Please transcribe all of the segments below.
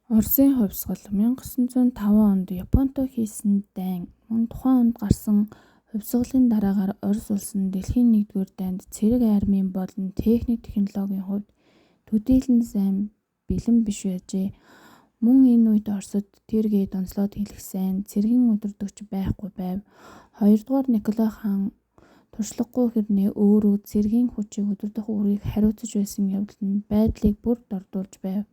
Оросын хувьсгал 1905 онд Японтой хийсэн дайн мөн тухайн онд гарсан хувьсгалын дараагаар Орос улс нь дэлхийн 1-р дайнд цэрэг армийн болон техник технологийн хувьд төдийлөн сайн бэлэн биш байжээ. Мөн энэ үед Оросд тэргээд онцлоод хэлэхсэн цэргийн удирдагч байхгүй байв. 2-р Николай хаан туршлагагүй хэрнээ өөрөө цэргийн хүчийг удирдах үүргийг хариуцаж байсан явдал нь байдлыг бүр дордуулж байв.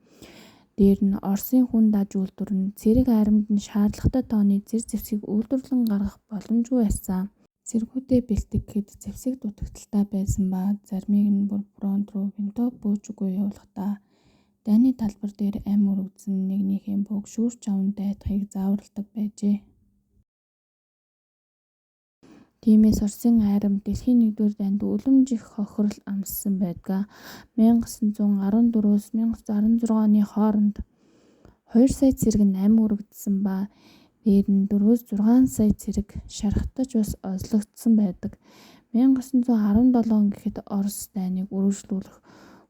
Дээр нь Оросын хүн даж үйлдвэр нь цэрэг армид нь шаардлагатай тооны зэр зэвсгийг үйлдвэрлэн гаргах боломжгүй байсан. Цэргүүдээ бэлтгэхэд зэвсэг дутагдaltaй байсан ба заримыг нь бүр фронт руу винтов буужгүй явуулахдаа дайны талбар дээр ам өргөдсөн нэгнийхээ бууг шүүрч аван дайтахыг зааварладаг байжээ. Тиймээс Оросын армид дэлхийн 1-р дайнд үлэмжих хохирол амссан байдаг. 1914-өөс 1916 оны хооронд 2 сая цэрэг нь ам өргөдсөн ба дээр нь 4-6 сая цэрэг шархтаж бас озлогдсон байдаг. 1917 гэхэд Орос дайныг үргэлжлүүлэх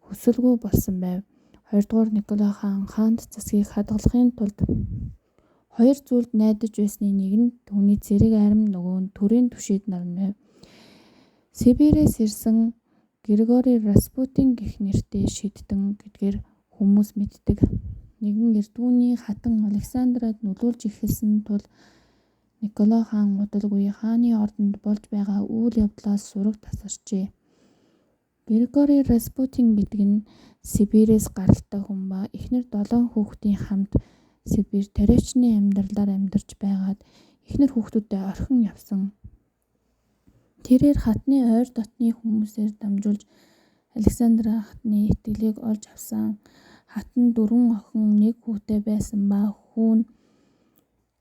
хүсэлгүй болсон байв. 2-р Николай хаан хаант засгийг хадгалахын тулд хоёр зүйлд найдаж байсны нэг нь түүний цэрэг арми, нөгөө нь төрийн түшээд нар байв. Сибирээс ирсэн Григорий Распутин гэх нэртэй шидтэн гэдгээр хүмүүс мэддэг. Нэгэн эрдгүүний хатан Александрад нөлөөлж эхэлсэн тул Николай хаан удалгүй хааны ордонд болж байгаа үйл явдлаас сураг тасарчээ. Григорий Распутин гэдэг нь Сибирээс гаралтай хүн ба эхнэр 7 хүүхдийн хамт Сибирь тариачны амьдралаар амьдарч байгаад эхнэр хүүхдүүдээ орхин явсан. Тэрээр хатны ойр дотны хүмүүсээр дамжуулж Александр хатны итгэлийг олж авсан. Хатан 4 охин 1 хүүтэй байсан ба хүү нь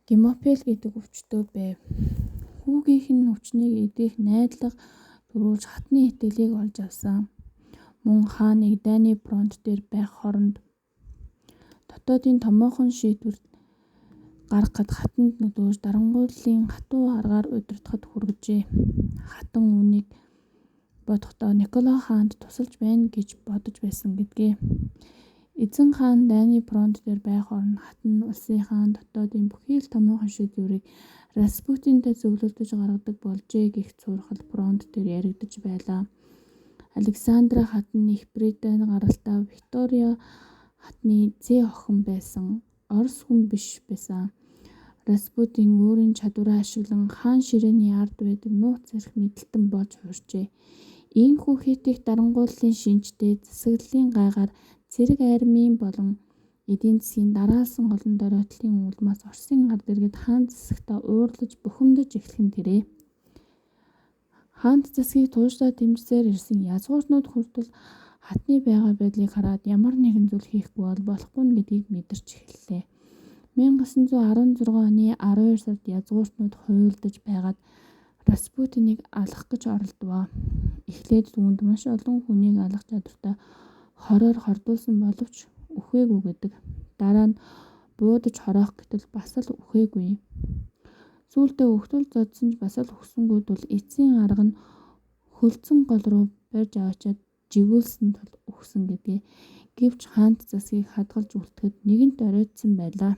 Тимофей гэдэг өвчтөө байв. Хүүгийнх нь өвчнийг эдгэх найдлага төрүүлж хатны итгэлийг олж авсан. Мөн хааныг дайны фронт дээр байх хооронд дотоодын томоохон шийдвэр гаргахад хатанд нөлөөлж дарангууллын хатуу аргаар удирдахад хүргэжээ. Хатан үүнийг бодохдоо Николай хаанд тусалж байна гэж бодож байсан гэдгээ. Эзэн хаан дайны фронт дээр байх хооронд хатан улсынхаа дотоодын бүхий л томоохон шийдвэрийг Распутинтай зөвлөлдөж гаргадаг болжээ гэх цуврал фронт дээр яригдаж байлаа. Александр хатан их Британи гаралтай Виктория хатны зээ охин байсан. Орос хүн биш байсан. Распутин өөрийн чадвараа ашиглан хаан ширээний ард байдаг нууц зэрэг мэдлэлтэн болж хуурчээ. Иймхүү хийх дарангууллын шинжтэй засаглалын гайгаар цэрэг армийн болон эдийн засгийн дараалсан олон доройтлын улмаас Оросын ард иргэд хаан засагтаа уурлаж бухимдаж эхлэх нь тэрэ. Хаант засгийг тууштай дэмжсээр ирсэн язгууртнууд хүртэл хатны байгаа байдлыг хараад ямар нэгэн зүйл хийхгүй бол болохгүй гэдгийг мэдэрч эхэллээ. 1916 оны 12 сард язгууртнууд хуйлдаж байгаад Распутиныг алах гэж оролдвоо. Эхлээд түүнд маш олон хүнийг алах чадвартай хороор хордуулсан боловч үхээгүй гэдэг. Дараа нь буудаж хороох гэтэл бас л үхээгүй. Сүүлдээ өгтөл зодсон ч бас л үхсэнгүүд бол эцсийн арга нь хөлцөн гол руу барьж аваачаад живүүлсэн тул үхсэн гэдгээ. Гэвч хаант засгийг хадгалж үлдэхэд нэгэнт оройтсон байлаа.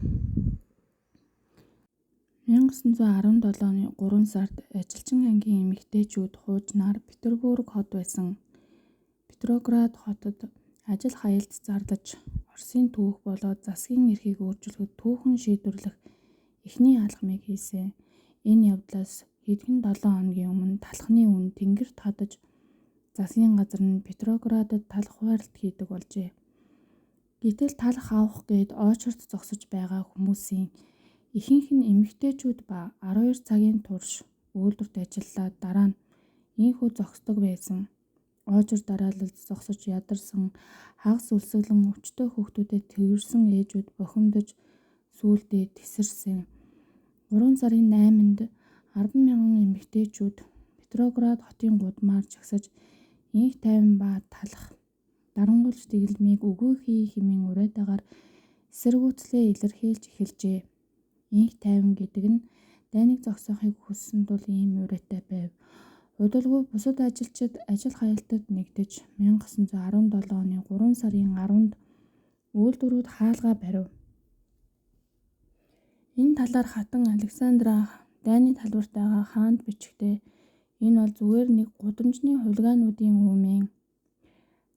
1917 оны 3 сард ажилчин ангийн эмэгтэйчүүд хуужнаар Петербург хот байсан Петроград хотод ажил хаялт зарлаж Оросын түүх болоод засгийн эрхийг өөрчилөхөд түүхэн шийдвэрлэх эхний алхмыг хийсэн. Энэ явдлаас хэдхэн 7 хоногийн өмнө талхны үн тэнгэрт хадаж засгийн газар нь Петроградад талх хуваарлт хийдэг болжээ. Гэтэл талх авах гээд оочорт зогсож байгаа хүмүүсийн ихэнх нь эмэгтэйчүүд ба 12 цагийн турш үйлдвэрт ажиллаад дараа нь ийхүү зогсдог байсан. Оочор дараалалд зогсож ядарсан хагас үлсгэлэн өвчтөе хүүхдүүдэд тэрсэн ээжүүд бухимдаж сүүлдээ тесэрсэн. 3 сарын 8-нд 10,000 эмэгтэйчүүд Петроград хотын гудмаар жагсаж инх тайван ба талах дарангуйлж тэгэлмийг үгүй хий хэмээн уриатаагаар эсэргүүцлээ илэрхийлж эхэлжээ. Инх тайван гэдэг нь дайныг зогсоохыг хүссэн тул ийм уриатай байв. Удалгүй бусад ажилчид ажил хаялтад нэгдэж 1917 оны 3 сарын 10-нд үйлдвэрүүд хаалгаа барив. Энэ талаар хатан Александра дайны талбартайгаа хаанд бичгтээ энэ бол зүгээр нэг гудамжны хулгайнуудын үмэн.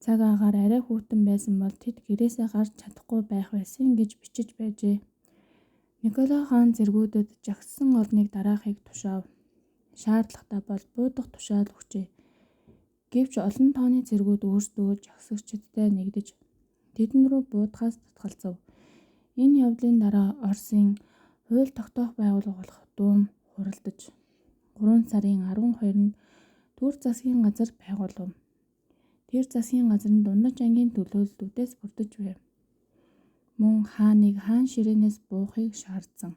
Цаг агаар арай хүүтэн байсан бол тэд гэрээсээ гарч чадахгүй байх байсан гэж бичиж байжээ. Николай хаан зэргүүдэд жагссан олныг дараахыг тушаав. Шаардлагатай бол буудах тушаал өгчээ. Гэвч олон тооны зэргүүд өөрсдөө жагсагчдтай нэгдэж тэдэн рүү буудахаас татгалзав. Энэ явдлын дараа Оросын хууль тогтоох байгууллага болох Дум хуралдаж 3 сарын 12-нд төр засгийн газар байгуулав. Тэр засгийн газар нь дундаж ангийн төлөөллүүдээс бүрдэж байв. Мөн хааныг хаан ширээнээс буухыг шаардсан.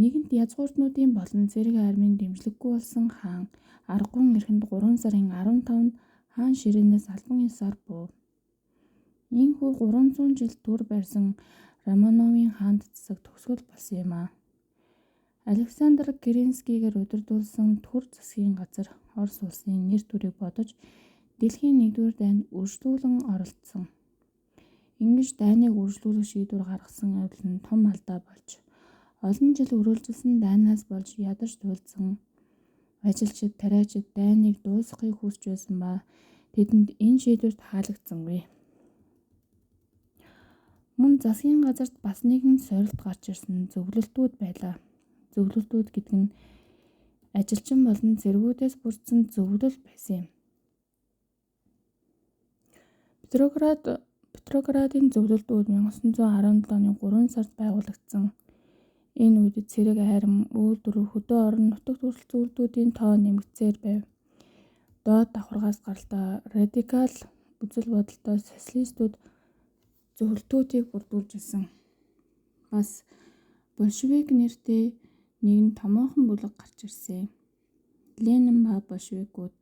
Нэгэнт язгууртнуудын болон цэрэг армийн дэмжлэггүй болсон хаан аргун эрхэнд 3 сарын 15-нд хаан ширээнээс албан ёсоор буув. Ийхүү 300 жил түр барьсан Романовын хаанд засаг төгсгөл болсон юм а. Александр Керенскийгээр удирдуулсан төр засгийн газар Орос улсын нэр төрийг бодож дэлхийн 1-р дайнд үржлүүлэн оролцсон. Ингэж дайныг үржлүүлэх шийдвэр гаргасан явдал нь том алдаа болж олон жил өрөөлжилсэн дайнаас болж ядарч туйлдсан ажилчид тариачид дайныг дуусгахыг хүсч байсан ба тэдэнд энэ шийдвэрт таалагдсангүй. Мөн засгийн газарт бас нэгэн сорилт гарч ирсэн зөвлөлтүүд байлаа. Зөвлөлтүүд гэдэг нь ажилчин болон зэргүүдээс бүрдсэн зөвлөл байсан юм. Петроградын зөвлөлтүүд 1917 оны 3 сард байгуулагдсан. Энэ үед цэрэг айрам, үйлдвэр, хөдөө орон нутагт хүртэл зөвлөлтүүдийн тоо нэмэгдсээр байв. Доод давхаргаас гаралтай радикал үзэл бодолтой социалистууд зөвлөлтүүдийг бүрдүүлж ирсэн. Бас большевик нэртэй нэгэн томоохон бүлэг гарч ирсэн. Ленин ба большевикууд.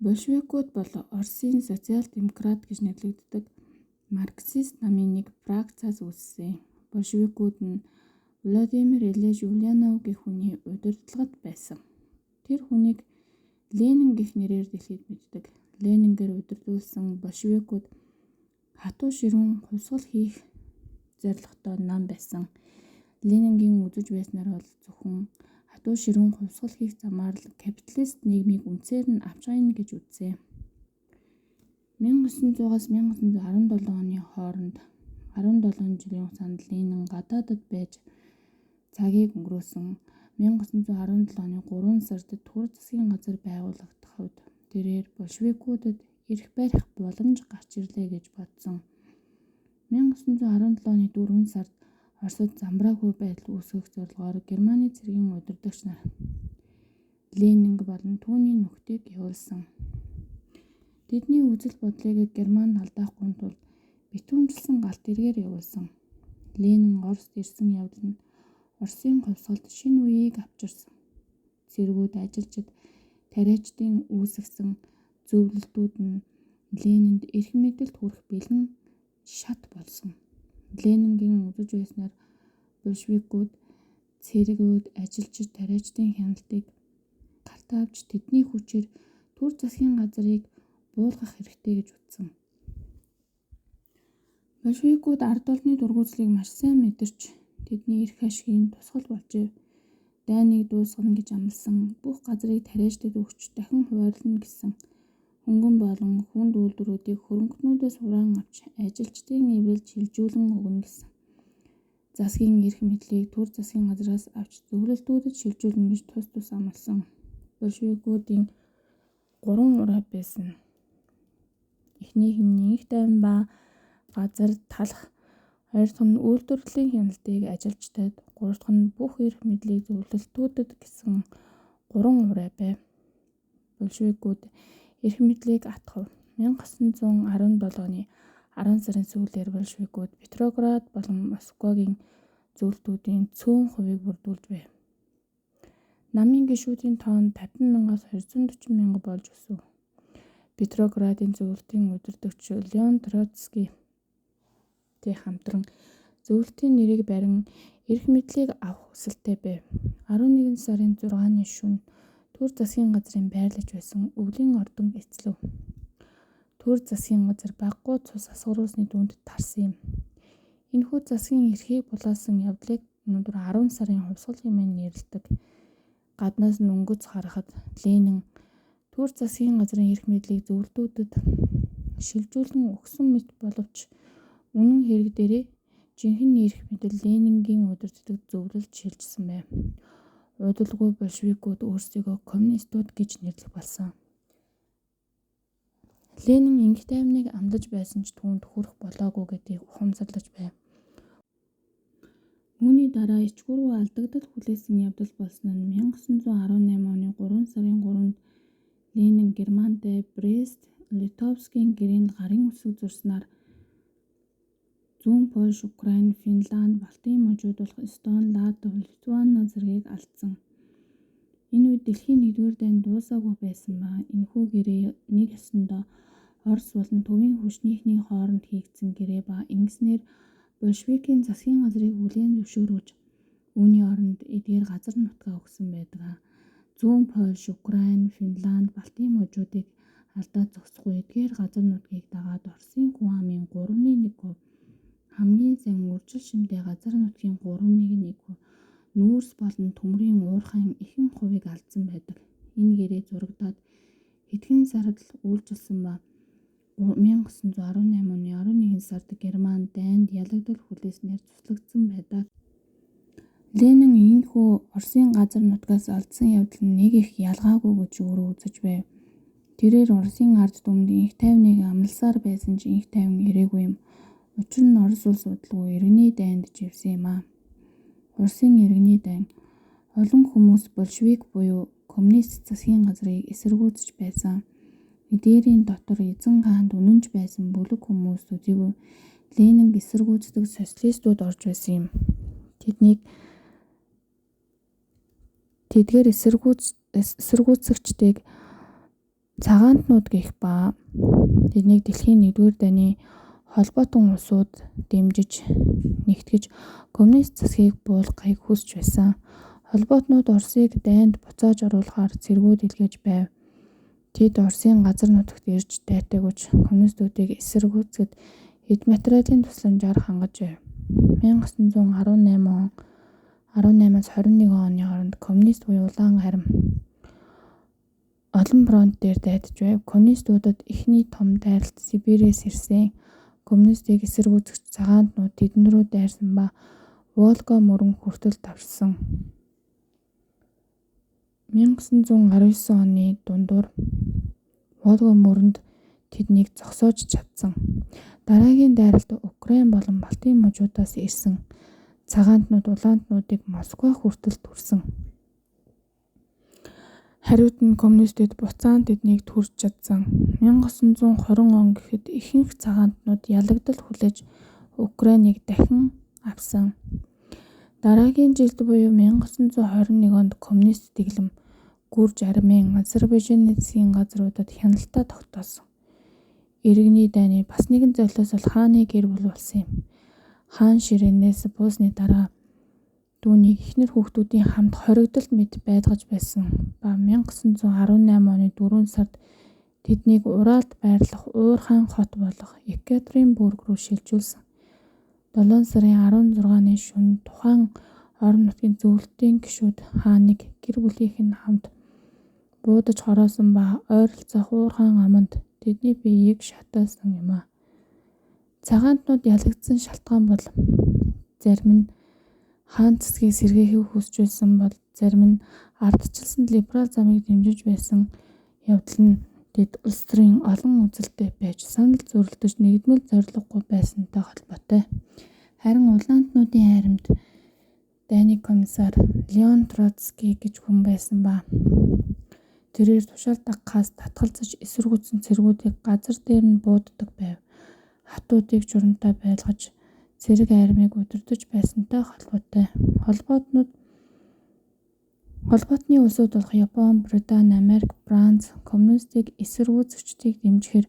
Большевикууд бол Оросын социал-демократ гэж нэрлэгддэг марксист намын нэг фракцаас үүссэн. Большевикууд нь Владимир Ильич Ульянов гэх хүний удирдлагад байсан. Тэр хүнийг Ленин гэх нэрээр дэлхийд мэддэг. Ленингээр удирдуулсан большевикууд хатуу ширүүн хувьсгал хийх зорилготой нам байсан. Ленингийн үзэж байснаар бол зөвхөн хатуу ширүүн хувьсгал хийх замаар л капиталист нийгмийг үнцээр нь авч гайна гэж үзсэн. 1900-аас 1917 оны хооронд 17 жилийн хугацаанд Ленин гадаадд байж цагийг өнгөрөөсөн. 1917 оны 3 сард төр засгийн газар байгуулагдах хувьд тэрээр большевикуудад эрх барих боломж гарч ирлээ гэж бодсон. 1917 оны 4 сард Оросд замбраагүй байдал үүсгэх зорилгоор Германы цэргийн удирдагч нар Ленинг болон түүний нөхдийг явуулсан. Тэдний үзэл бодлыг Германд алдаахгүй тулд битүүнжилсэн галт эргээр явуулсан. Ленин Оросд ирсэн явдал нь Оросын хувьсгалд шинэ үеийг авчирсан. Цэргүүд, ажилчид, тариачдын үүсгэсэн зөвлөлтүүд нь Ленинд эрх мэдэлд хүрэх бэлэн шат болсон. Ленингийн үзэж байснаар большевикууд, цэргүүд, ажилчид, тариачдын хяналтыг гарт авч тэдний хүчээр төр засгийн газрыг буулгах хэрэгтэй гэж үзсэн. Большевикууд ард олонны дургуутлыг маш сайн мэдэрч тэдний эрх ашигын тусгал болжээ. Дайныг дуусгана гэж амласан бүх газрыг тариачдад өгч дахин хуваарлана гэсэн хөнгөн болон хүнд үйлдвэрүүдийг хөрөнгөнүүдээс хураан авч ажилчдын эвлэлд шилжүүлэн өгнө гэсэн. Засгийн эрх мэдлийг төр засгийн газраас авч зөвлөлтүүдэд шилжүүлнэ гэж тус амласан. Большевикуудын 3 ураа байсан. Эхнийх нь нэг тайван ба газар талах, хоёр дахь нь үйлдвэрлэлийн хяналтыг ажилчдад, гурав дахь нь бүх эрх мэдлийг зөвлөлтүүдэд гэсэн 3 ураа байв. Большевикууд эрх мэдлийг атгав. 1917 оны 10 сарын сүүлээр большевикууд Петроград болон Москвагийн зөвлөлтүүдийн цөөн хувийг бүрдүүлж байв. Намын гишүүдийн тоон 50,000-аас 240,000 болж өсөв. Петроградын зөвлөлтийн удирдагч Леон Троцкийтэй хамтран зөвлөлтийн нэрийг барин эрх мэдлийг авах хүсэлтэй байв. 11 сарын 6-ны шөнө төр засгийн газрын байрлаж байсан өвлийн ордон эцлэв. Төр засгийн газар баггүй цус асгаруулсны дүнд тарсан юм. Энэхүү засгийн эрхийг булаасан явдлыг өнөөдөр 10 сарын хувьсгал хэмээн нэрлэдэг гаднаас нь өнгөц харахад Ленин Түр засгийн газрын эрх мэдлийг зөвлөлтүүдэд шилжүүлэн өгсөн мэт боловч үнэн хэрэг дээрээ жинхэнэ эрх мэдэл Ленингийн удирддаг зөвлөлд шилжсэн байв. Удалгүй большевикууд өөрсдийгөө коммунистууд гэж нэрлэх болсон. Ленин инх тайвныг амлаж байсан ч түүнд хүрэх болоогүй гэдгийг ухамсарлаж байв. Үүний дараа ичгүүргүй алдагдал хүлээсэн явдал болсон нь 1918 оны 3 сарын 3-нд Ленин Германтай Брест-Литовскийн гэрээнд гарын үсэг зурснаар зүүн Польш, Украин, Финланд, Балтийн мужууд болох Эстони, Латви, Литваны зэргийг алдсан. Энэ үед дэлхийн 1-р дайн дуусаагүй байсан ба энэхүү гэрээ нэг ёсондоо Орос болон төвийн хүчнийхний хооронд хийгдсэн гэрээ ба ингэснээр большевикийн засгийн газрыг хүлээн зөвшөөрөж үүний оронд эдгээр газар нутгаа өгсөн байдаг. Зүүн Польш, Украин, Финланд, Балтийн мужуудыг алдаад зогсохгүй эдгээр газар нутгийг дагаад Оросын хүн амын 3.1% хамгийн сайн үржил шимтэй газар нутгийн 3.1% нүүрс болон төмрийн уурхайн ихэнх хувийг алдсан байдаг. Энэ гэрээ зурагдаад хэдхэн сард л үйлчилсэн ба 1918 оны 11 сард Герман дайнд ялагдал хүлээснээр цуслагдсан байдаг. Ленин ийхүү Оросын газар нутгаас алдсан явдал нь нэг их ялгаагүй гэж өөрөө үзэж байв. Тэрээр Оросын ард түмэнд инх тайвныг амласаар байсан ч инх тайван ирээгүй юм. Учир нь Орос улс удалгүй иргэний дайнд живсэн юм аа. Оросын иргэний дайн олон хүмүүс большевик буюу коммунист засгийн газрыг эсэргүүцэж байсан. Эдгээрийн дотор эзэн хаанд үнэнч байсан бүлэг хүмүүс үзээгүй Ленинг эсэргүүцдэг социалистууд орж байсан юм. Тэдгээр эсэргүүцэгчдийг цагаантнууд гэх ба тэднийг дэлхийн 1-р дайны холбоотон улсууд дэмжиж нэгтгэж коммунист засгийг буулгахыг хүсэж байсан. Холбоотнууд Оросыг дайнд буцааж оруулахаар цэргүүд илгээж байв. Тэд Оросын газар нутагт ирж дайтайгүйч коммунистуудыг эсэргүүцэхэд эд материалын тусламжаар хангаж байв. 1918-аас 21 оны хооронд коммунист буюу улаан харим олон фронт дээр дайдаж байв. Коммунистуудад эхний том дайралт Сибирээс ирсэн коммунистыг эсэргүүцэгч цагаантнууд тэдэн рүү дайрсан ба Волга мөрөн хүртэл давшсан. 1919 оны дундуур Волга мөрөнд тэднийг зогсоож чадсан. Дараагийн дайралд Украин болон Балтийн мужуудаас ирсэн цагаантнууд улаантнуудыг Москва хүртэл түрсэн. Хариуд нь коммунистууд буцаан тэднийг түрж чадсан. 1920 он гэхэд ихэнх цагаантнууд ялагдал хүлээж Украиныг дахин авсан. Дараагийн жилд буюу 1921 онд коммунист дэглэм Гүрж, Армени, Азербайжаны засгийн газруудад хяналтаа тогтоосон. Иргэний дайны бас нэгэн золиос бол хааны гэр бүл болсон юм. Хаан ширээнээс буусны дараа түүнийг эхнэр хүүхдүүдийн хамт хоригдолд мэт байдгаж байсан ба 1918 оны 4 сард тэднийг Уралд байрлах Уурхайн хот болох Екатеринбург руу шилжүүлсэн. 7 сарын 16-ны шөнө тухайн орон нутгийн зөвлөлтийн гишүүд хааныг гэр бүлийнхэн хамт буудаж хороосон ба ойролцоох Уурхайн аманд тэдний биеийг шатаасан юм а. Цагаантнууд ялагдсан шалтгаан бол зарим нь хаан цэцгийг сэргээхийг хүсч байсан бол зарим нь ардчилсан либерал замыг дэмжиж байсан явдал нь тэд улс төрийн олон үзэлтэй байж санал зөрөлдөж нэгдмэл зорилгогүй байсантай холбоотой. Харин улаантнуудын айрамд дайны комиссар Леон Троцкий гэж хүн байсан ба тэрээр тушаал дагахаас татгалзаж эсэргүүцсэн цэргүүдийг газар дээр нь бууддаг байв. Хатуудыг журамтай байлгаж цэрэг айрамыг удирдаж байсантай холбоотой. Холбоотны улсууд болох Япон, Британи, Америк, Франц коммунистыг эсэргүүцэгчдийг дэмжихээр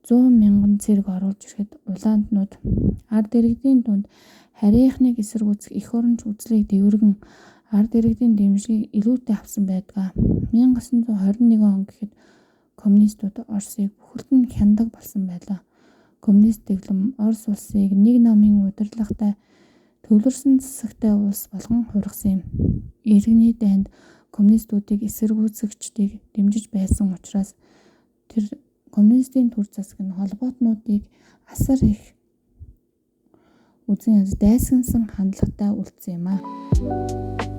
100,000 цэрэг оруулж ирэхэд улаантнууд ард иргэдийн дунд харийнхныг эсэргүүцэх эх оронч үзлийг дэврэгэн ард иргэдийн дэмжлэгийг илүүтэй авсан байдаг. 1921 он гэхэд коммунистууд Оросыг бүхэлд нь хяндаг болсон байлаа. Коммунист дэглэм Орос улсыг нэг намын удирдлагатай төвлөрсөн засагтай улс болгон хувирсан юм. Иргэний дайнд коммунистуудыг эсэргүүцэгчдийг дэмжиж байсан учраас тэр коммунистийн төр засаг нь холбоотнуудыг асар их үзэн янз дайсагнасан хандлагатай үлдсэн юм аа.